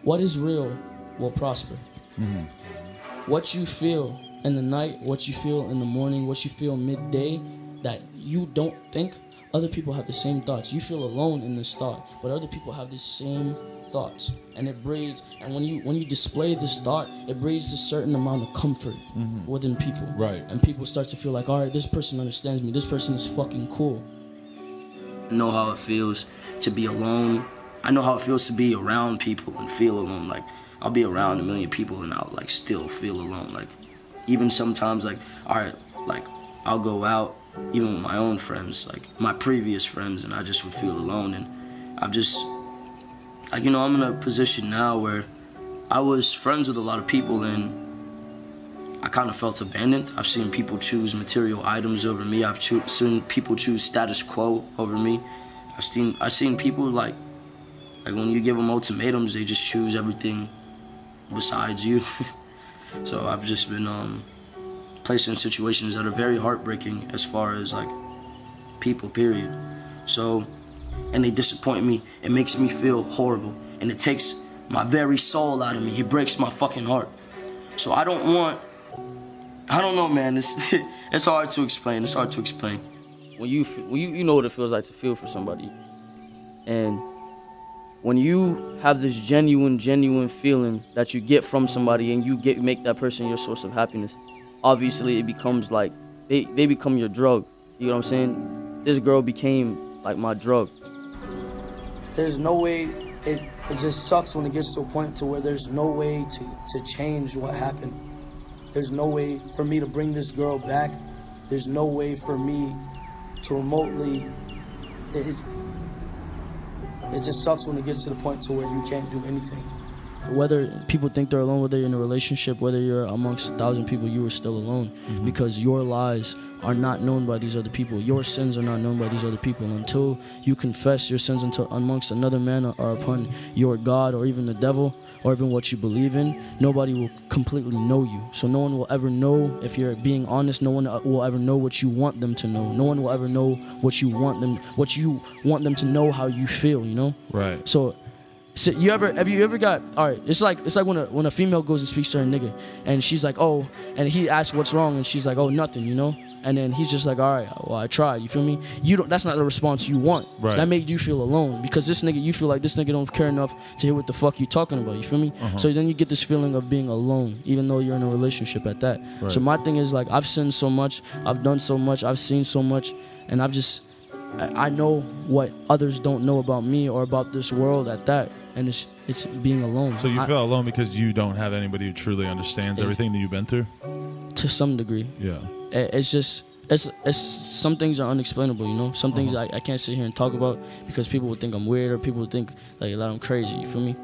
what is real will prosper. Mm-hmm. What you feel in the night, what you feel in the morning, what you feel midday, that you don't think, other people have the same thoughts. You feel alone in this thought, but other people have the same thoughts, and it breeds. And when you display this thought, it breeds a certain amount of comfort within people. Right. And people start to feel like, all right, this person understands me. This person is fucking cool. I know how it feels to be alone. I know how it feels to be around people and feel alone. Like, I'll be around a million people and I'll like still feel alone. Like, even sometimes, like, all right, like I'll go out even with my own friends, like my previous friends, and I just would feel alone. And I've just, like, you know, I'm in a position now where I was friends with a lot of people and I kind of felt abandoned. I've seen people choose material items over me. I've seen people choose status quo over me. I've seen people like when you give them ultimatums, they just choose everything besides you. So I've just been placed in situations that are very heartbreaking as far as like people, period. So, and they disappoint me. It makes me feel horrible, and it takes my very soul out of me. It breaks my fucking heart. So I don't know, man. It's hard to explain. It's hard to explain. When you know what it feels like to feel for somebody, and when you have this genuine feeling that you get from somebody, and you make that person your source of happiness, obviously it becomes like they become your drug. You know what I'm saying? This girl became like my drug. There's no way. It just sucks when it gets to a point to where there's no way to change what happened. There's no way for me to bring this girl back. There's no way for me to remotely. It just sucks when it gets to the point to where you can't do anything. Whether people think they're alone, whether you're in a relationship, whether you're amongst 1,000 people, you are still alone, because your lies are not known by these other people. Your sins are not known by these other people. Until you confess your sins amongst another man or upon your God or even the devil or even what you believe in, nobody will completely know you. So no one will ever know if you're being honest. No one will ever know what you want them to know. No one will ever know what you want them to know, how you feel, you know? Right. So have you ever got, all right, it's like when a female goes and speaks to her nigga and she's like, oh, and he asks what's wrong and she's like, oh, nothing, you know? And then he's just like, all right, well, I tried, you feel me? That's not the response you want. Right. That made you feel alone, because you feel like this nigga don't care enough to hear what the fuck you talking about, you feel me? So then you get this feeling of being alone, even though you're in a relationship at that. Right. So my thing is, like, I've sinned so much, I've done so much, I've seen so much, and I know what others don't know about me or about this world at that, and it's being alone. So you feel alone because you don't have anybody who truly understands everything that you've been through? To some degree. Yeah. It's just, it's some things are unexplainable, you know? Some things I can't sit here and talk about because people would think I'm weird, or people would think like that I'm crazy, you feel me?